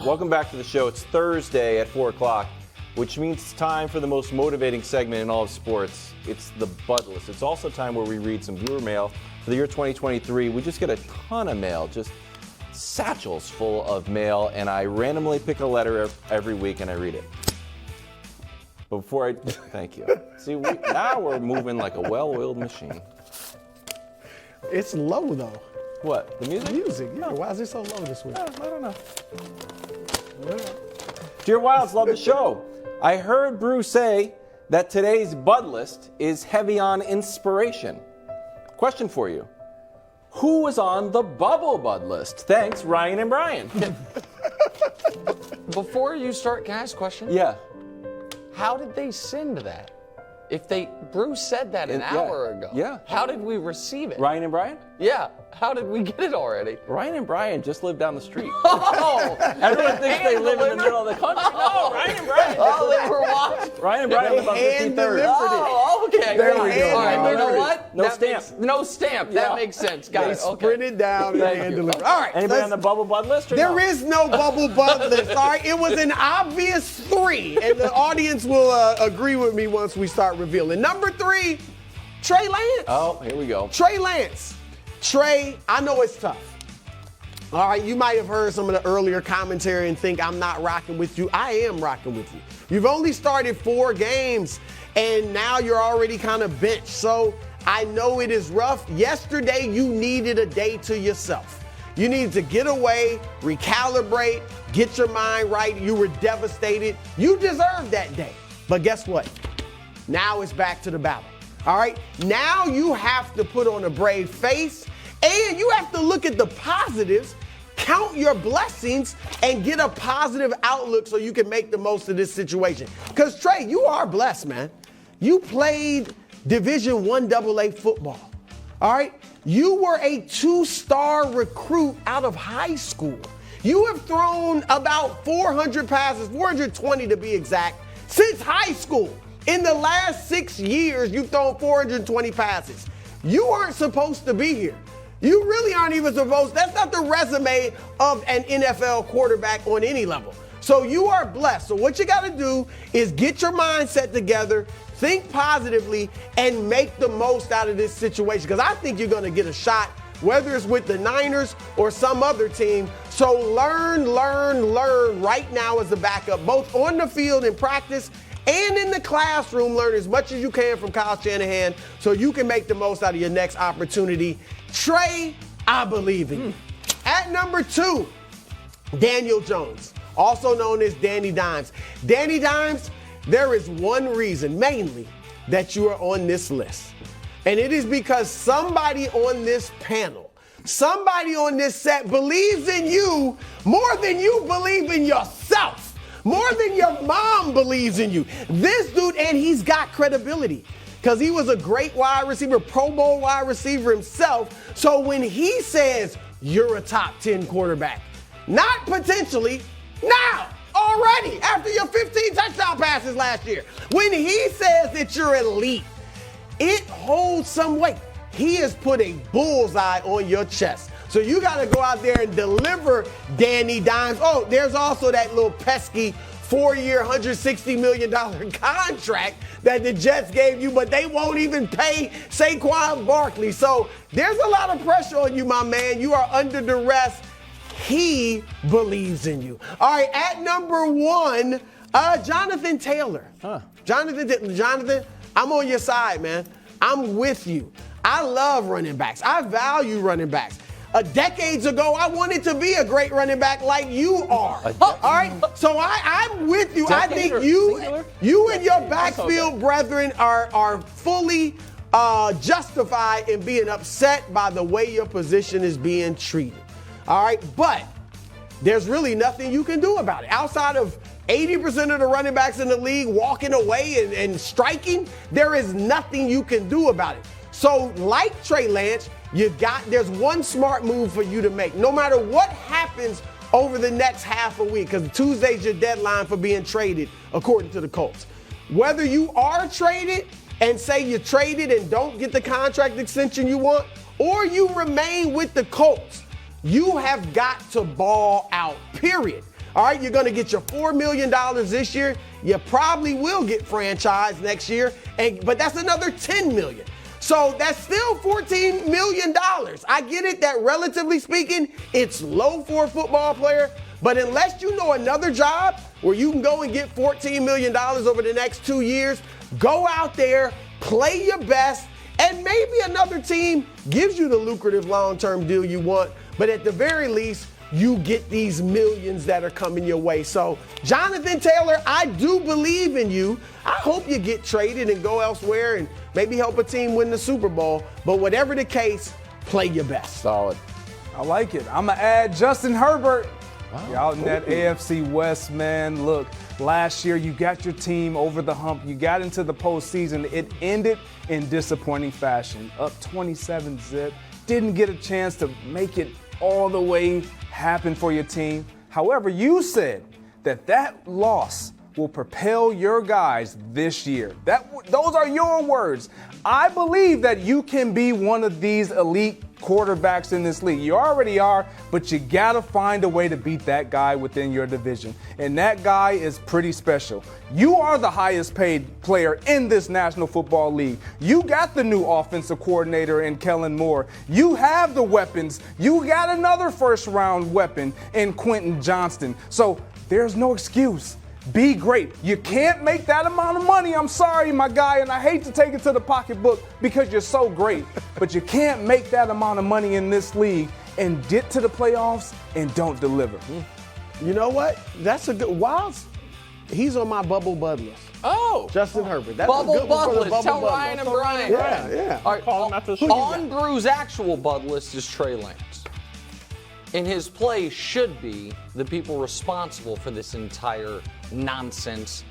Welcome back to the show. It's Thursday at 4 o'clock, which means it's time for the most motivating segment in all of sports. It's the Bud List. It's also time where we read some viewer mail for the year 2023. We just get a ton of mail, just satchels full of mail, and I randomly pick a letter every week and I read it. But before thank you. See, now we're moving like a well-oiled machine. It's low, though. What, the music? The music, yeah. Why is it so low this week? I don't know. Dear Wilds, love the show. I heard Brew say that today's Bud List is heavy on inspiration. Question for you. Who was on the Bubble Bud List? Thanks, Ryan and Brian. Before you start, can I ask a question? Yeah. How did they send that? Bruce said that an hour ago. Yeah. How did we receive it? Ryan and Brian? Yeah. How did we get it already? Ryan and Brian just live down the street. Oh! Everyone thinks they live in the middle of the country. No, Ryan and Brian. Oh, they were watching. Ryan and Brian live on 53rd. Oh, okay. There All we go. right, you know what? No That stamp. no stamp. That makes sense. Got They it. Okay. sprint it down and hand deliver. All right. Anybody on the Bubble Bud List or There no? is no Bubble Bud List, all right? It was an obvious 3, and the audience will agree with me once we start revealing. Number 3, Trey Lance. Oh, here we go. Trey Lance. Trey, I know it's tough. All right, you might have heard some of the earlier commentary and think I'm not rocking with you. I am rocking with you. You've only started 4 games, and now you're already kind of benched. So I know it is rough. Yesterday, you needed a day to yourself. You needed to get away, recalibrate, get your mind right. You were devastated. You deserved that day. But guess what? Now it's back to the battle. All right, now you have to put on a brave face and you have to look at the positives, count your blessings, and get a positive outlook so you can make the most of this situation. Because, Trey, you are blessed, man. You played Division I AA football, all right? You were a 2-star recruit out of high school. You have thrown about 400 passes, 420 to be exact, since high school. In the last 6 years, you've thrown 420 passes. You aren't supposed to be here. You really aren't even supposed. That's not the resume of an NFL quarterback on any level. So you are blessed. So what you got to do is get your mindset together, think positively, and make the most out of this situation. Because I think you're going to get a shot, whether it's with the Niners or some other team. So learn right now as a backup, both on the field in practice and in the classroom. Learn as much as you can from Kyle Shanahan so you can make the most out of your next opportunity. Trey, I believe in you. At number 2, Daniel Jones, also known as Danny Dimes. Danny Dimes, there is one reason, mainly, that you are on this list. And it is because somebody on this panel, somebody on this set believes in you more than you believe in yourself. More than your mom believes in you. This dude, and he's got credibility because he was a great wide receiver, Pro Bowl wide receiver himself. So when he says you're a top 10 quarterback, not potentially, now, already, after your 15 touchdown passes last year, when he says that you're elite, it holds some weight. He has put a bullseye on your chest. So you got to go out there and deliver, Danny Dimes. Oh, there's also that little pesky 4-year, $160 million contract that the Jets gave you, but they won't even pay Saquon Barkley. So there's a lot of pressure on you, my man. You are under duress. He believes in you. All right, at number 1, Jonathan Taylor. Jonathan, I'm on your side, man. I'm with you. I love running backs. I value running backs. Decades ago, I wanted to be a great running back like you are. All right? So I'm with you. I think you and your backfield brethren are fully justified in being upset by the way your position is being treated. All right? But there's really nothing you can do about it. Outside of 80% of the running backs in the league walking away and striking, there is nothing you can do about it. So like Trey Lance, there's one smart move for you to make. No matter what happens over the next half a week, because Tuesday's your deadline for being traded, according to the Colts. Whether you are traded and say you traded and don't get the contract extension you want, or you remain with the Colts, you have got to ball out, period. All right, you're going to get your $4 million this year. You probably will get franchised next year, but that's another $10 million. So that's still $14 million. I get it that relatively speaking, it's low for a football player, but unless you know another job where you can go and get $14 million over the next 2 years, go out there, play your best, and maybe another team gives you the lucrative long-term deal you want, but at the very least, you get these millions that are coming your way. So, Jonathan Taylor, I do believe in you. I hope you get traded and go elsewhere and maybe help a team win the Super Bowl. But whatever the case, play your best. Solid. I like it. I'm going to add Justin Herbert. Wow. You're out in that AFC West, man. Look, last year you got your team over the hump. You got into the postseason. It ended in disappointing fashion. Up 27-zip. Didn't get a chance to make it all the way happen for your team. However, you said that loss will propel your guys this year. Those are your words. I believe that you can be one of these elite quarterbacks in this league. You already are, but you gotta find a way to beat that guy within your division. And that guy is pretty special. You are the highest paid player in this National Football League. You got the new offensive coordinator in Kellen Moore. You have the weapons. You got another first round weapon in Quentin Johnston. So there's no excuse. Be great. You can't make that amount of money. I'm sorry, my guy, and I hate to take it to the pocketbook because you're so great. But you can't make that amount of money in this league and get to the playoffs and don't deliver. You know what? That's a good. Wiles, he's on my bubble bud list. Oh, Justin Herbert. That's bubble a good one for the bud list. bubble Tell bud Ryan list. and Brian. Yeah. All right, Call him after the show. on Brew's actual bud list is Trey Lance. And his play should be the people responsible for this entire nonsense.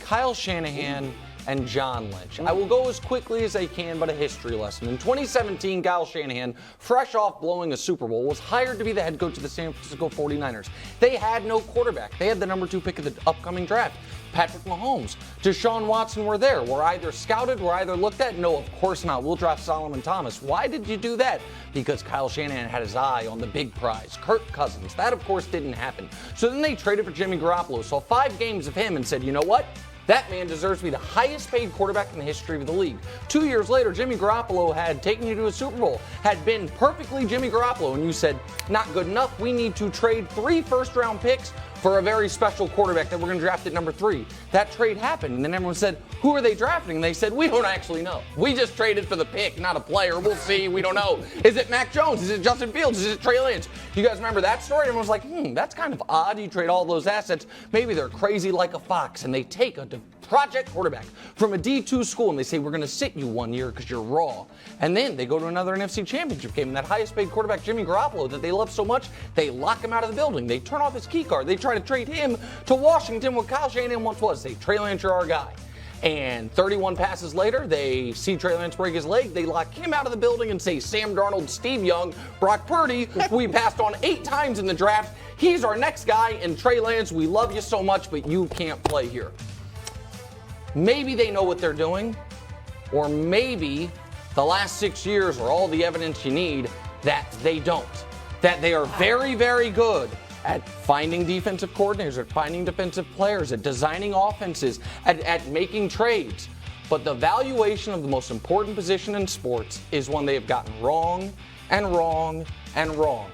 Kyle Shanahan and John Lynch. I will go as quickly as I can, but a history lesson. In 2017, Kyle Shanahan, fresh off blowing a Super Bowl, was hired to be the head coach of the San Francisco 49ers. They had no quarterback. They had the number 2 pick of the upcoming draft. Patrick Mahomes, Deshaun Watson were there. Were either scouted, were either looked at? No, of course not. We'll draft Solomon Thomas. Why did you do that? Because Kyle Shanahan had his eye on the big prize, Kirk Cousins. That, of course, didn't happen. So then they traded for Jimmy Garoppolo, saw 5 games of him and said, you know what? That man deserves to be the highest paid quarterback in the history of the league. 2 years later, Jimmy Garoppolo had taken you to a Super Bowl, had been perfectly Jimmy Garoppolo, and you said, not good enough. We need to trade 3 first-round picks for a very special quarterback that we're going to draft at number 3. That trade happened, and then everyone said, who are they drafting? And they said, we don't actually know. We just traded for the pick, not a player. We'll see. We don't know. Is it Mac Jones? Is it Justin Fields? Is it Trey Lance? You guys remember that story? Everyone was like, that's kind of odd. You trade all those assets. Maybe they're crazy like a fox, and they take a project quarterback from a D2 school, and they say, we're going to sit you 1 year because you're raw. And then they go to another NFC championship game, and that highest paid quarterback, Jimmy Garoppolo, that they love so much, they lock him out of the building. They turn off his key card. They try to trade him to Washington, what Kyle Shanahan once was. They Trey Lance, you're our guy. And 31 passes later, they see Trey Lance break his leg. They lock him out of the building and say, Sam Darnold, Steve Young, Brock Purdy, who we passed on 8 times in the draft. He's our next guy. And Trey Lance, we love you so much, but you can't play here. Maybe they know what they're doing, or maybe the last 6 years are all the evidence you need that they don't. That they are very, very good at finding defensive coordinators, at finding defensive players, at designing offenses, at making trades. But the valuation of the most important position in sports is one they have gotten wrong and wrong and wrong.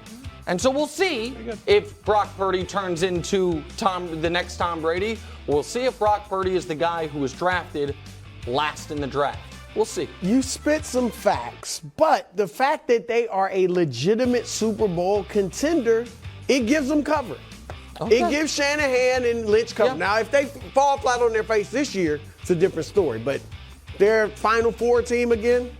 And so we'll see if Brock Purdy turns into the next Tom Brady. We'll see if Brock Purdy is the guy who was drafted last in the draft. We'll see. You spit some facts, but the fact that they are a legitimate Super Bowl contender, it gives them cover. Okay. It gives Shanahan and Lynch cover. Yep. Now, if they fall flat on their face this year, it's a different story. But their Final Four team again,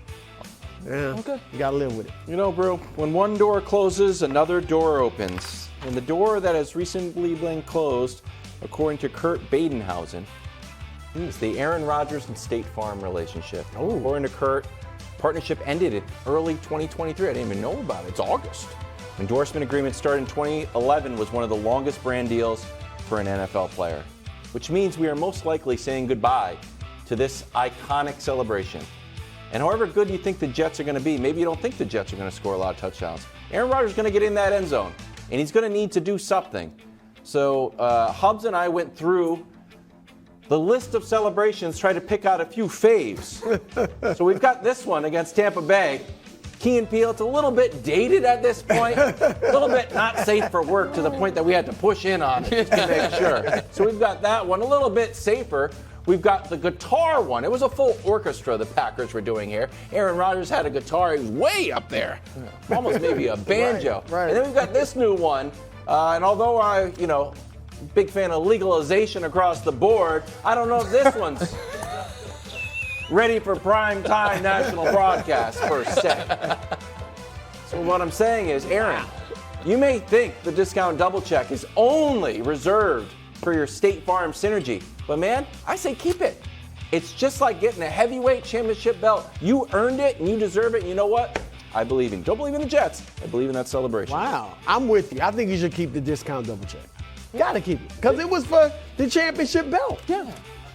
you got to live with it. You know, bro, when one door closes, another door opens. And the door that has recently been closed, according to Kurt Badenhausen, is the Aaron Rodgers and State Farm relationship. Oh. According to Kurt, partnership ended in early 2023. I didn't even know about it. It's August. Endorsement agreement started in 2011 was one of the longest brand deals for an NFL player, which means we are most likely saying goodbye to this iconic celebration. And however good you think the Jets are going to be, maybe you don't think the Jets are going to score a lot of touchdowns. Aaron Rodgers is going to get in that end zone, and he's going to need to do something So Hubs and I went through the list of celebrations, tried to pick out a few faves. So we've got this one against Tampa Bay. Key and Peele, it's a little bit dated at this point, a little bit not safe for work to the point that we had to push in on it just to make sure. So we've got that one, a little bit safer. We've got the guitar one. It was a full orchestra the Packers were doing here. Aaron Rodgers had a guitar. He was way up there, almost maybe a banjo. Right. And then we've got this new one. And although I, big fan of legalization across the board, I don't know if this one's ready for prime time national broadcast per se. So what I'm saying is, Aaron, you may think the discount double check is only reserved for your State Farm Synergy, but man, I say keep it. It's just like getting a heavyweight championship belt. You earned it and you deserve it. And you know what? I believe in. Don't believe in the Jets. I believe in that celebration. Wow, I'm with you. I think you should keep the discount double check. Gotta keep it, because it was for the championship belt. Yeah.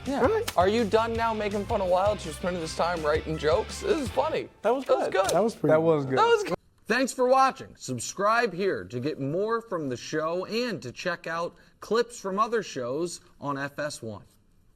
All right. Are you done now making fun of Wilds? You're spending this time writing jokes? This is funny. That was good. That was pretty good. Thanks for watching. Subscribe here to get more from the show and to check out clips from other shows on FS1.